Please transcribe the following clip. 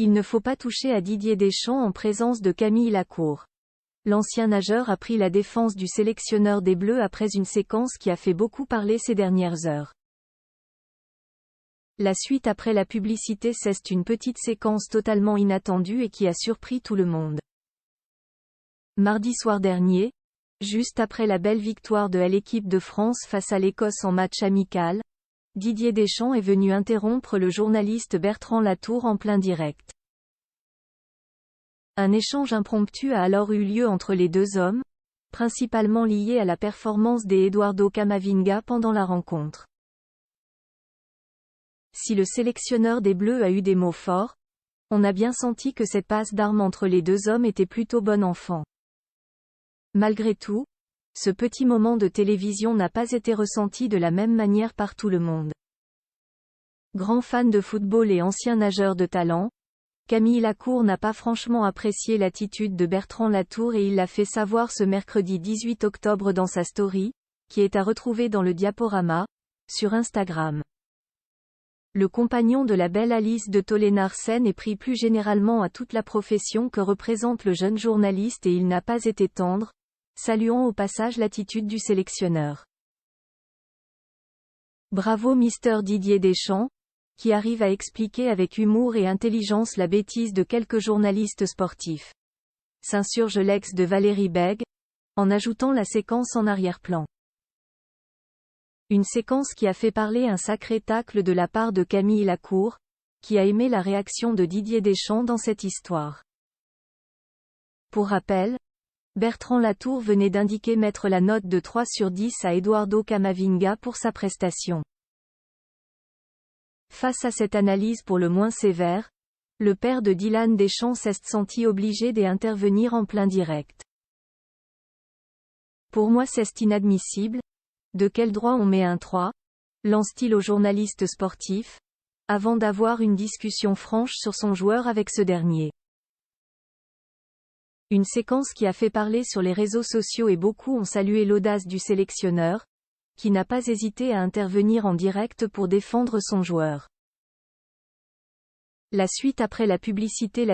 Il ne faut pas toucher à Didier Deschamps en présence de Camille Lacour. L'ancien nageur a pris la défense du sélectionneur des Bleus après une séquence qui a fait beaucoup parler ces dernières heures. La suite après la publicité, c'est une petite séquence totalement inattendue et qui a surpris tout le monde. Mardi soir dernier, juste après la belle victoire de l'équipe de France face à l'Écosse en match amical, Didier Deschamps est venu interrompre le journaliste Bertrand Latour en plein direct. Un échange impromptu a alors eu lieu entre les deux hommes, principalement lié à la performance d'Eduardo Camavinga pendant la rencontre. Si le sélectionneur des Bleus a eu des mots forts, on a bien senti que cette passe d'armes entre les deux hommes était plutôt bon enfant. Malgré tout, ce petit moment de télévision n'a pas été ressenti de la même manière par tout le monde. Grand fan de football et ancien nageur de talent, Camille Lacour n'a pas franchement apprécié l'attitude de Bertrand Latour et il l'a fait savoir ce mercredi 18 octobre dans sa story, qui est à retrouver dans le diaporama, sur Instagram. Le compagnon de la belle Alice de Tolène-Arsène est pris plus généralement à toute la profession que représente le jeune journaliste et il n'a pas été tendre, saluant au passage l'attitude du sélectionneur. Bravo Mister Didier Deschamps, qui arrive à expliquer avec humour et intelligence la bêtise de quelques journalistes sportifs. S'insurge l'ex de Valérie Bègue, en ajoutant la séquence en arrière-plan. Une séquence qui a fait parler un sacré tacle de la part de Camille Lacour, qui a aimé la réaction de Didier Deschamps dans cette histoire. Pour rappel, Bertrand Latour venait d'indiquer mettre la note de 3 sur 10 à Eduardo Camavinga pour sa prestation. Face à cette analyse pour le moins sévère, le père de Dylan Deschamps s'est senti obligé d'intervenir en plein direct. Pour moi c'est inadmissible. De quel droit on met un 3 ? Lance-t-il au journaliste sportif, avant d'avoir une discussion franche sur son joueur avec ce dernier. Une séquence qui a fait parler sur les réseaux sociaux et beaucoup ont salué l'audace du sélectionneur, qui n'a pas hésité à intervenir en direct pour défendre son joueur. La suite après la publicité.